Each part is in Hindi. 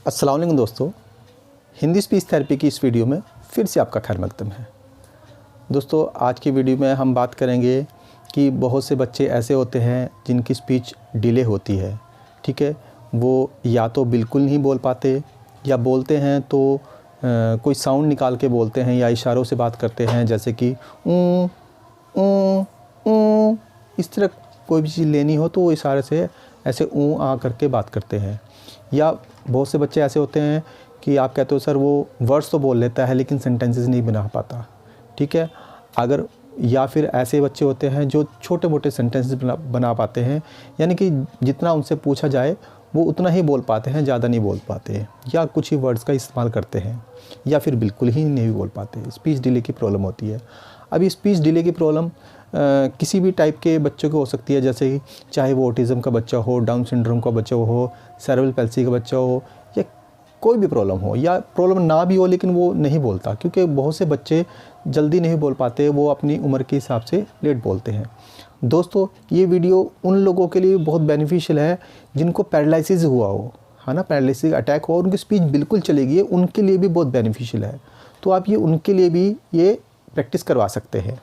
अस्सलाम वालेकुम दोस्तों, हिंदी स्पीच थेरेपी की इस वीडियो में फिर से आपका खैर मकदम है। दोस्तों, आज की वीडियो में हम बात करेंगे कि बहुत से बच्चे ऐसे होते हैं जिनकी स्पीच डिले होती है। ठीक है, वो या तो बिल्कुल नहीं बोल पाते या बोलते हैं तो कोई साउंड निकाल के बोलते हैं या इशारों से बात करते हैं, जैसे कि ऊ ऊ ऊ, इस तरह कोई भी चीज़ लेनी हो तो वो इशारे से ऐसे ऊ आ करके बात करते हैं। या बहुत से बच्चे ऐसे होते हैं कि आप कहते हो सर वो वर्ड्स तो बोल लेता है लेकिन सेंटेंसेस नहीं बना पाता। ठीक है, अगर या फिर ऐसे बच्चे होते हैं जो छोटे मोटे सेंटेंसेस बना पाते हैं, यानी कि जितना उनसे पूछा जाए वो उतना ही बोल पाते हैं, ज़्यादा नहीं बोल पाते, या कुछ ही वर्ड्स का इस्तेमाल करते हैं, या फिर बिल्कुल ही नहीं बोल पाते। स्पीच डिले की प्रॉब्लम होती है। अभी स्पीच डिले की प्रॉब्लम किसी भी टाइप के बच्चों को हो सकती है, जैसे कि चाहे वो ऑटिज़म का बच्चा हो, डाउन सिंड्रोम का बच्चा हो, सेरेब्रल पैल्सी का बच्चा हो, या कोई भी प्रॉब्लम हो, या प्रॉब्लम ना भी हो लेकिन वो नहीं बोलता, क्योंकि बहुत से बच्चे जल्दी नहीं बोल पाते, वो अपनी उम्र के हिसाब से लेट बोलते हैं। दोस्तों, ये वीडियो उन लोगों के लिए बहुत बेनिफिशियल है जिनको पैरालिसिस हुआ हो, है ना, पैरालिसिस अटैक हो, उनकी स्पीच बिल्कुल चलेगी, उनके लिए भी बहुत बेनिफिशियल है। तो आप ये उनके लिए भी ये प्रैक्टिस करवा सकते हैं।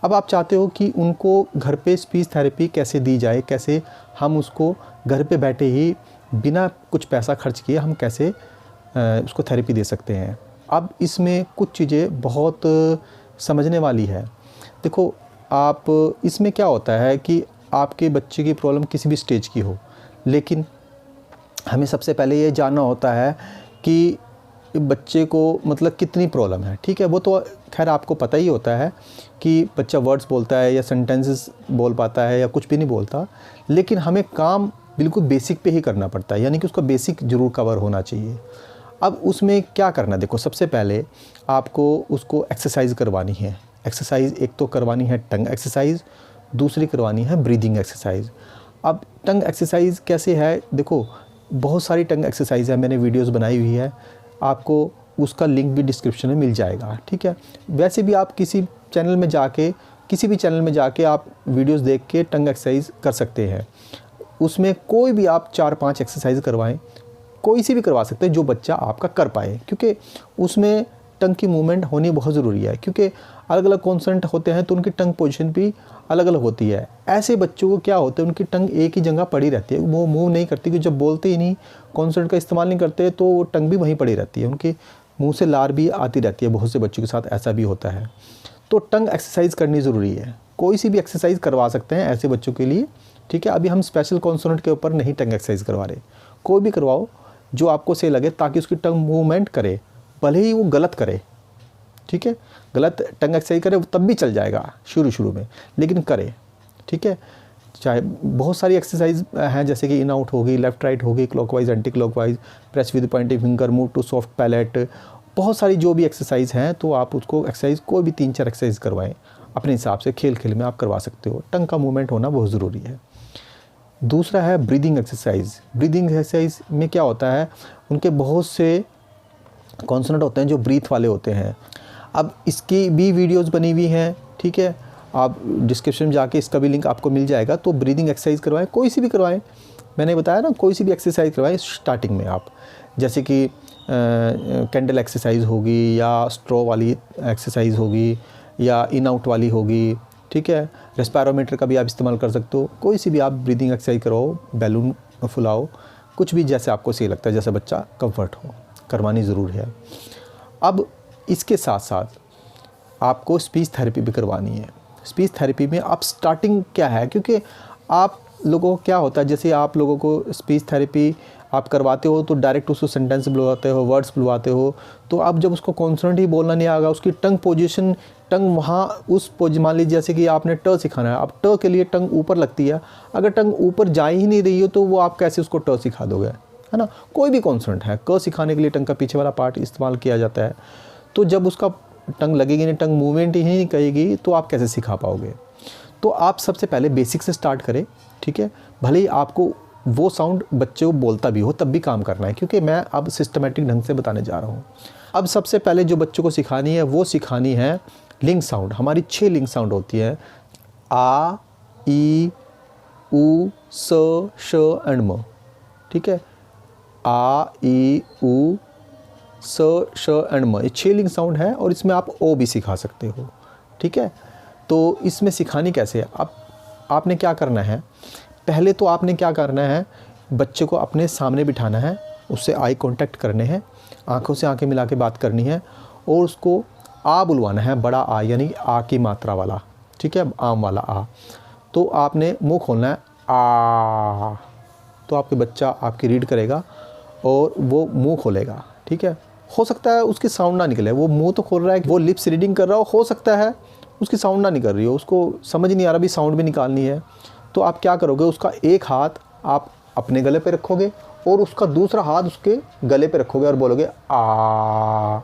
अब आप चाहते हो कि उनको घर पे स्पीच थेरेपी कैसे दी जाए, कैसे हम उसको घर पे बैठे ही बिना कुछ पैसा खर्च किए हम कैसे उसको थेरेपी दे सकते हैं। अब इसमें कुछ चीज़ें बहुत समझने वाली है। देखो, आप इसमें क्या होता है कि आपके बच्चे की प्रॉब्लम किसी भी स्टेज की हो, लेकिन हमें सबसे पहले ये जानना होता है कि बच्चे को मतलब कितनी प्रॉब्लम है। ठीक है, वो तो खैर आपको पता ही होता है कि बच्चा वर्ड्स बोलता है या सेंटेंसेस बोल पाता है या कुछ भी नहीं बोलता, लेकिन हमें काम बिल्कुल बेसिक पे ही करना पड़ता है, यानी कि उसका बेसिक ज़रूर कवर होना चाहिए। अब उसमें क्या करना, देखो, सबसे पहले आपको उसको एक्सरसाइज करवानी है। एक्सरसाइज एक तो करवानी है टंग एक्सरसाइज, दूसरी करवानी है ब्रीदिंग एक्सरसाइज। अब टंग एक्सरसाइज कैसे है, देखो, बहुत सारी टंग एक्सरसाइज है, मैंने वीडियोज़ बनाई हुई है, आपको उसका लिंक भी डिस्क्रिप्शन में मिल जाएगा। ठीक है, वैसे भी आप किसी भी चैनल में जाके आप वीडियोस देख के टंग एक्सरसाइज कर सकते हैं। उसमें कोई भी आप 4-5 एक्सरसाइज करवाएं, कोई सी भी करवा सकते हैं जो बच्चा आपका कर पाए, क्योंकि उसमें टंग की मूवमेंट होनी बहुत ज़रूरी है, क्योंकि अलग अलग कॉन्सोनेंट होते हैं तो उनकी टंग पोजीशन भी अलग अलग होती है। ऐसे बच्चों को क्या होता है, उनकी टंग एक ही जगह पड़ी रहती है, वो मूव नहीं करती, कि जब बोलते ही नहीं, कॉन्सोनेंट का इस्तेमाल नहीं करते तो वो टंग भी वहीं पड़ी रहती है, उनके मुंह से लार भी आती रहती है। बहुत से बच्चों के साथ ऐसा भी होता है। तो टंग एक्सरसाइज करनी ज़रूरी है। कोई सी भी एक्सरसाइज करवा सकते हैं ऐसे बच्चों के लिए। ठीक है, अभी हम स्पेशल कॉन्सोनेंट के ऊपर नहीं टंग एक्सरसाइज करवा रहे, कोई भी करवाओ जो आपको सही लगे, ताकि उसकी टंग मूवमेंट करे, भले ही वो गलत करे। ठीक है, गलत टंग एक्सरसाइज करे तब भी चल जाएगा शुरू में, लेकिन करे। ठीक है, चाहे बहुत सारी एक्सरसाइज हैं, जैसे कि इन आउट होगी, लेफ्ट राइट होगी, clockwise anti clockwise, press with pointing finger, move to soft palate, बहुत सारी जो भी एक्सरसाइज हैं, तो आप उसको एक्सरसाइज कोई भी 3-4 एक्सरसाइज करवाएं अपने हिसाब से, खेल में आप करवा सकते हो। टंग का मूवमेंट होना बहुत ज़रूरी है। दूसरा है ब्रीदिंग एक्सरसाइज। ब्रीदिंग एक्सरसाइज में क्या होता है, उनके बहुत से कॉन्सोनेंट होते हैं जो ब्रीथ वाले होते हैं। अब इसकी भी वीडियोस बनी हुई हैं। ठीक है, आप डिस्क्रिप्शन में जाके इसका भी लिंक आपको मिल जाएगा। तो ब्रीदिंग एक्सरसाइज करवाएं, कोई सी भी करवाएं, मैंने बताया ना, कोई सी भी एक्सरसाइज करवाएं स्टार्टिंग में आप, जैसे कि कैंडल एक्सरसाइज होगी, या स्ट्रॉ वाली एक्सरसाइज होगी, या इन आउट वाली होगी। ठीक है, रेस्पायरोमीटर का भी आप इस्तेमाल कर सकते हो। कोई सी भी आप ब्रीदिंग एक्सरसाइज करवाओ, बैलून फुलाओ, कुछ भी जैसे आपको सही लगता है, जैसे बच्चा कंफर्ट हो, करवानी ज़रूर है। अब इसके साथ साथ आपको स्पीच थेरेपी भी करवानी है। स्पीच थेरेपी में आप स्टार्टिंग क्या है, क्योंकि आप लोगों को क्या होता है, जैसे आप लोगों को स्पीच थेरेपी आप करवाते हो तो डायरेक्ट उसको सेंटेंस बुलवाते हो, वर्ड्स बुलवाते हो, तो आप जब उसको कॉन्सोनेंट ही बोलना नहीं आएगा, उसकी टंग पोजीशन, टंग वहाँ उस मान लीजिए जैसे कि आपने ट सिखाना है, अब ट के लिए टंग ऊपर लगती है, अगर टंग ऊपर जा ही नहीं रही हो तो वो आप कैसे उसको ट सिखा दोगे, है ना। कोई भी कॉन्सोनेंट है, क सिखाने के लिए टंग का पीछे वाला पार्ट इस्तेमाल किया जाता है, तो जब उसका टंग लगेगी नहीं, टंग मूवमेंट ही नहीं करेगी, तो आप कैसे सिखा पाओगे। तो आप सबसे पहले बेसिक से स्टार्ट करें। ठीक है, भले ही आपको वो साउंड बच्चे को बोलता भी हो तब भी काम करना है, क्योंकि मैं अब सिस्टमेटिक ढंग से बताने जा रहा हूँ। अब सबसे पहले जो बच्चों को सिखानी है वो सिखानी है लिंक साउंड। हमारी 6 लिंक साउंड होती है, आ, ई, उ, स, श एंड म। ठीक है, आ, ई, ऊ, स, श एंड म, ये 6 लिंग साउंड है और इसमें आप ओ भी सिखा सकते हो। ठीक है, तो इसमें सिखानी कैसे है, अब आपने क्या करना है, पहले तो आपने क्या करना है, बच्चे को अपने सामने बिठाना है, उससे आई कांटेक्ट करने हैं, आंखों से आंखें मिला के बात करनी है और उसको आ बुलवाना है, बड़ा आ, यानी आ की मात्रा वाला। ठीक है, आम वाला आ। तो आपने मुंह खोलना है आ, तो आपके बच्चा आपकी रीड करेगा और वो मुंह खोलेगा। ठीक है, हो सकता है उसकी साउंड ना निकले, वो मुंह तो खोल रहा है, वो लिप्स रीडिंग कर रहा हो सकता है उसकी साउंड ना निकल रही हो, उसको समझ नहीं आ रहा भी साउंड भी निकालनी है। तो आप क्या करोगे, उसका एक हाथ आप अपने गले पे रखोगे और उसका दूसरा हाथ उसके गले पे रखोगे और बोलोगे आ।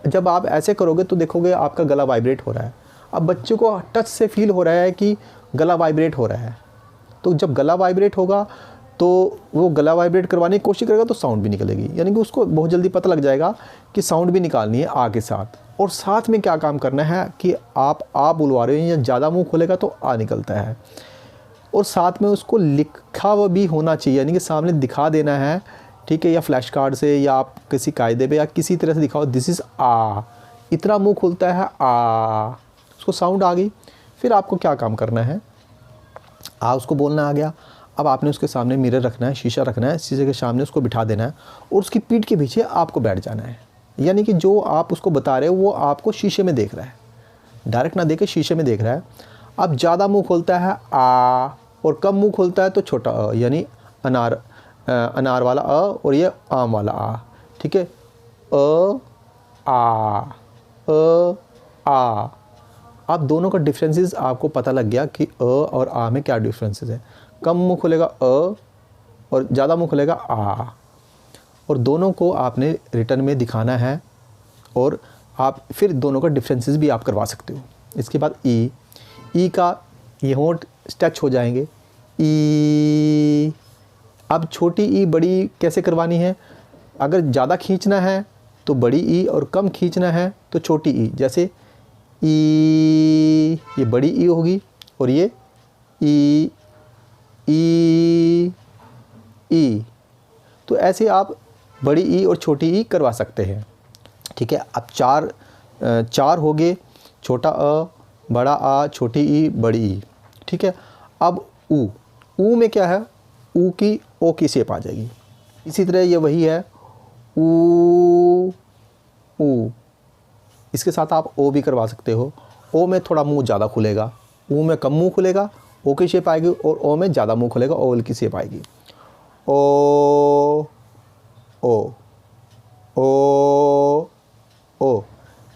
जब आप ऐसे करोगे तो देखोगे आपका गला वाइब्रेट हो रहा है। अब बच्चे को टच से फील हो रहा है कि गला वाइब्रेट हो रहा है, तो जब गला वाइब्रेट होगा तो वो गला वाइब्रेट करवाने की कोशिश करेगा तो साउंड भी निकलेगी, यानी कि उसको बहुत जल्दी पता लग जाएगा कि साउंड भी निकालनी है आ के साथ। और साथ में क्या काम करना है कि आप आ बुलवा रहे हो या ज़्यादा मुंह खोलेगा तो आ निकलता है, और साथ में उसको लिखा हुआ भी होना चाहिए, यानी कि सामने दिखा देना है। ठीक है, या फ्लैश कार्ड से या आप किसी कायदे पे या किसी तरह से दिखाओ दिस इज़ आ, इतना मुंह खुलता है आ, उसको साउंड आ गई। फिर आपको क्या काम करना है, आ उसको बोलना आ गया, अब आपने उसके सामने मिरर रखना है, शीशा रखना है, शीशे के सामने उसको बिठा देना है और उसकी पीठ के पीछे आपको बैठ जाना है, यानी कि जो आप उसको बता रहे हो वो आपको शीशे में देख रहा है, डायरेक्ट ना देख के शीशे में देख रहा है। अब ज़्यादा मुंह खोलता है आ और कम मुंह खोलता है तो छोटा अ, यानी अनार वाला अ और ये आम वाला आ। ठीक है, अ आ। अब दोनों का डिफरेंसेस आपको पता लग गया कि अ और आ में क्या डिफरेंसेस है। कम मुंह खुलेगा अ और ज़्यादा मुंह खुलेगा आ, और दोनों को आपने रिटर्न में दिखाना है और आप फिर दोनों का डिफरेंसेस भी आप करवा सकते हो। इसके बाद ई का ये होंठ स्ट्रेच हो जाएंगे, ई। अब छोटी ई बड़ी कैसे करवानी है, अगर ज़्यादा खींचना है तो बड़ी ई और कम खींचना है तो छोटी ई। जैसे ई, ये बड़ी ई होगी और ये ई ई ई, तो ऐसे आप बड़ी ई और छोटी ई करवा सकते हैं। ठीक है, अब चार हो गए, छोटा अ, बड़ा आ, छोटी ई, बड़ी ई। ठीक है, अब ऊ में क्या है, ऊ की ओ की शेप आ जाएगी। इसी तरह ये वही है ऊ, इसके साथ आप ओ भी करवा सकते हो। ओ में थोड़ा मुंह ज़्यादा खुलेगा, ऊ में कम मुंह खुलेगा, ओ की शेप आएगी, और ओ में ज़्यादा मुंह खुलेगा, ओवल की शेप आएगी। ओ ओ ओ ओ।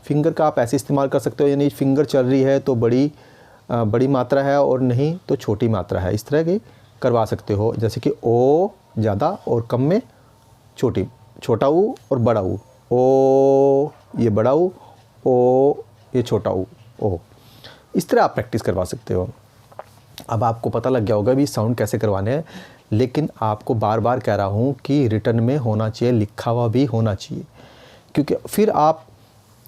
फिंगर का आप ऐसे इस्तेमाल कर सकते हो, यानी फिंगर चल रही है तो बड़ी मात्रा है और नहीं तो छोटी मात्रा है, इस तरह की करवा सकते हो। जैसे कि ओ ज़्यादा और कम में छोटा ऊ और बड़ा ऊ, ओ ये बड़ा ऊ, ओ ये छोटा ऊ, ओ। इस तरह आप प्रैक्टिस करवा सकते हो। अब आपको पता लग गया होगा भी साउंड कैसे करवाने हैं, लेकिन आपको बार बार कह रहा हूँ कि रिटर्न में होना चाहिए, लिखा हुआ भी होना चाहिए। क्योंकि फिर आप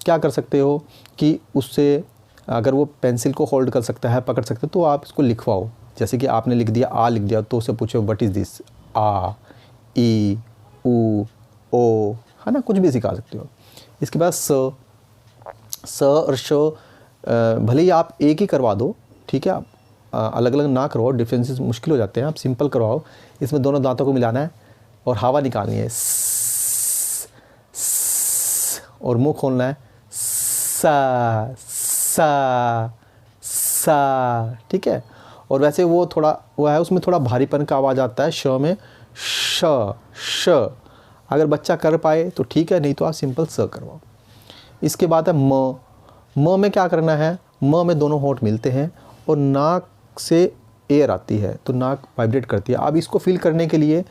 क्या कर सकते हो कि उससे अगर वो पेंसिल को होल्ड कर सकता है, पकड़ सकता है, तो आप इसको लिखवाओ। जैसे कि आपने लिख दिया आ लिख दिया तो उससे पूछो व्हाट इज़ दिस, आ, ई, ऊ, ओ, है ना, कुछ भी सिखा सकते हो। इसके बाद स और श भले ही आप एक ही करवा दो, ठीक है, आप अलग अलग ना करवाओ, डिफरेंसेस मुश्किल हो जाते हैं, आप सिंपल करवाओ। इसमें दोनों दांतों को मिलाना है और हवा निकालनी है, और मुंह खोलना है सा सा सा। ठीक है, और वैसे वो थोड़ा वो है, उसमें थोड़ा भारीपन का आवाज़ आता है श में, श श। अगर बच्चा कर पाए तो ठीक है, नहीं तो आप सिंपल स करवाओ। इसके बाद है म में क्या करना है, म में दोनों होंठ मिलते हैं और नाक से एयर आती है तो नाक वाइब्रेट करती है। अब इसको फील करने के लिए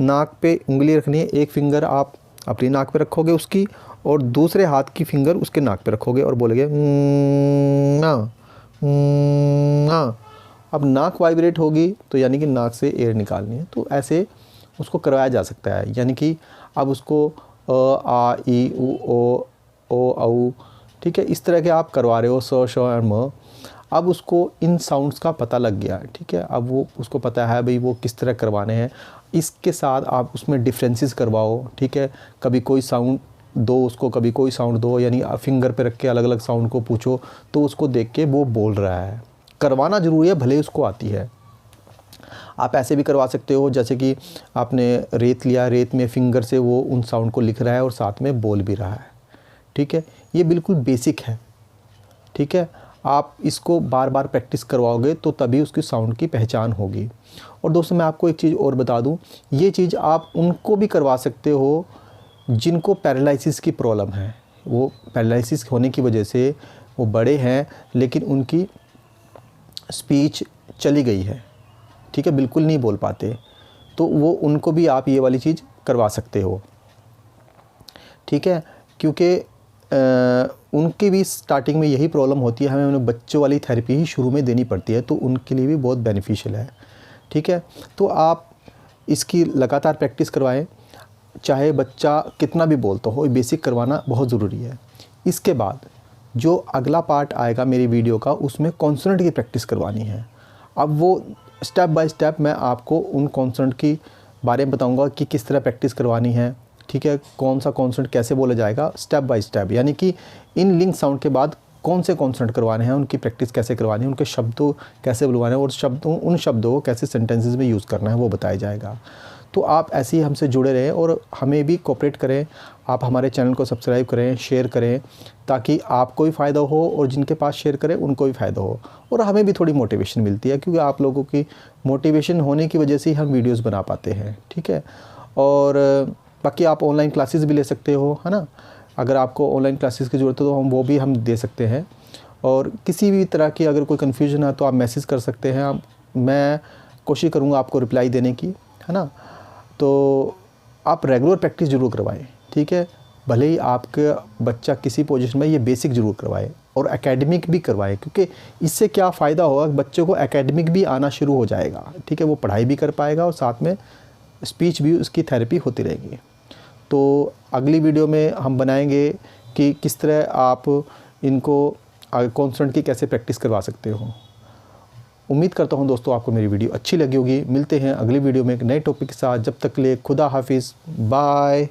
नाक पे उंगली रखनी है, एक फिंगर आप अपनी नाक पे रखोगे उसकी और दूसरे हाथ की फिंगर उसके नाक पे रखोगे और बोलोगे ना ना। अब नाक वाइब्रेट होगी तो यानी कि नाक से एयर निकालनी है, तो ऐसे उसको करवाया जा सकता है। यानी कि अब उसको अ आ ई उ ओ औ, ठीक है, इस तरह के आप करवा रहे हो, स श और म। अब उसको इन साउंड्स का पता लग गया, ठीक है, अब वो उसको पता है भाई वो किस तरह करवाने हैं। इसके साथ आप उसमें डिफरेंसेस करवाओ, ठीक है। कभी कोई साउंड दो उसको, कभी कोई साउंड दो, यानी फिंगर पे रख के अलग अलग साउंड को पूछो तो उसको देख के वो बोल रहा है। करवाना ज़रूरी है, भले उसको आती है। आप ऐसे भी करवा सकते हो जैसे कि आपने रेत लिया, रेत में फिंगर से वो उन साउंड को लिख रहा है और साथ में बोल भी रहा है, ठीक है। ये बिल्कुल बेसिक है, ठीक है। आप इसको बार बार प्रैक्टिस करवाओगे तो तभी उसकी साउंड की पहचान होगी। और दोस्तों मैं आपको एक चीज़ और बता दूं, ये चीज़ आप उनको भी करवा सकते हो जिनको पैरालिसिस की प्रॉब्लम है। वो पैरालिसिस होने की वजह से वो बड़े हैं लेकिन उनकी स्पीच चली गई है, ठीक है, बिल्कुल नहीं बोल पाते, तो वो उनको भी आप ये वाली चीज़ करवा सकते हो, ठीक है। क्योंकि उनकी भी स्टार्टिंग में यही प्रॉब्लम होती है, हमें उन्हें बच्चों वाली थेरेपी ही शुरू में देनी पड़ती है, तो उनके लिए भी बहुत बेनिफिशियल है, ठीक है। तो आप इसकी लगातार प्रैक्टिस करवाएं, चाहे बच्चा कितना भी बोलता हो, बेसिक करवाना बहुत ज़रूरी है। इसके बाद जो अगला पार्ट आएगा मेरी वीडियो का, उसमें कॉन्सोनेंट की प्रैक्टिस करवानी है। अब वो स्टेप बाय स्टेप मैं आपको उन कॉन्सोनेंट की बारे में बताऊंगा कि किस तरह प्रैक्टिस करवानी है, ठीक है। कौन सा कॉन्सोनेंट कैसे बोला जाएगा स्टेप बाय स्टेप, यानी कि इन लिंक साउंड के बाद कौन से कॉन्सोनेंट करवाने हैं, उनकी प्रैक्टिस कैसे करवानी है, उनके शब्दों कैसे बुलवाने हैं और उन शब्दों को कैसे सेंटेंसेस में यूज़ करना है वो बताया जाएगा। तो आप ऐसे ही हमसे जुड़े रहें और हमें भी कोऑपरेट करें। आप हमारे चैनल को सब्सक्राइब करें, शेयर करें, ताकि आपको भी फ़ायदा हो और जिनके पास शेयर करें उनको भी फ़ायदा हो और हमें भी थोड़ी मोटिवेशन मिलती है, क्योंकि आप लोगों की मोटिवेशन होने की वजह से ही हम वीडियोस बना पाते हैं, ठीक है। और बाकी आप ऑनलाइन क्लासेस भी ले सकते हो, है ना। अगर आपको ऑनलाइन क्लासेस की ज़रूरत है तो वो भी हम दे सकते हैं। और किसी भी तरह की अगर कोई कन्फ्यूजन है तो आप मैसेज कर सकते हैं, मैं कोशिश करूँगा आपको रिप्लाई देने की, है ना। तो आप रेगुलर प्रैक्टिस ज़रूर करवाएं, ठीक है। भले ही आपका बच्चा किसी पोजीशन में, ये बेसिक ज़रूर करवाएं और एकेडमिक भी करवाएं, क्योंकि इससे क्या फ़ायदा होगा, बच्चों को एकेडमिक भी आना शुरू हो जाएगा, ठीक है। वो पढ़ाई भी कर पाएगा और साथ में स्पीच भी उसकी थेरेपी होती रहेगी। तो अगली वीडियो में हम बनाएंगे कि किस तरह आप इनको कॉन्सोनेंट की कैसे प्रैक्टिस करवा सकते हो। उम्मीद करता हूं दोस्तों आपको मेरी वीडियो अच्छी लगी होगी। मिलते हैं अगली वीडियो में एक नए टॉपिक के साथ। जब तक के लिए खुदा हाफिज़, बाय।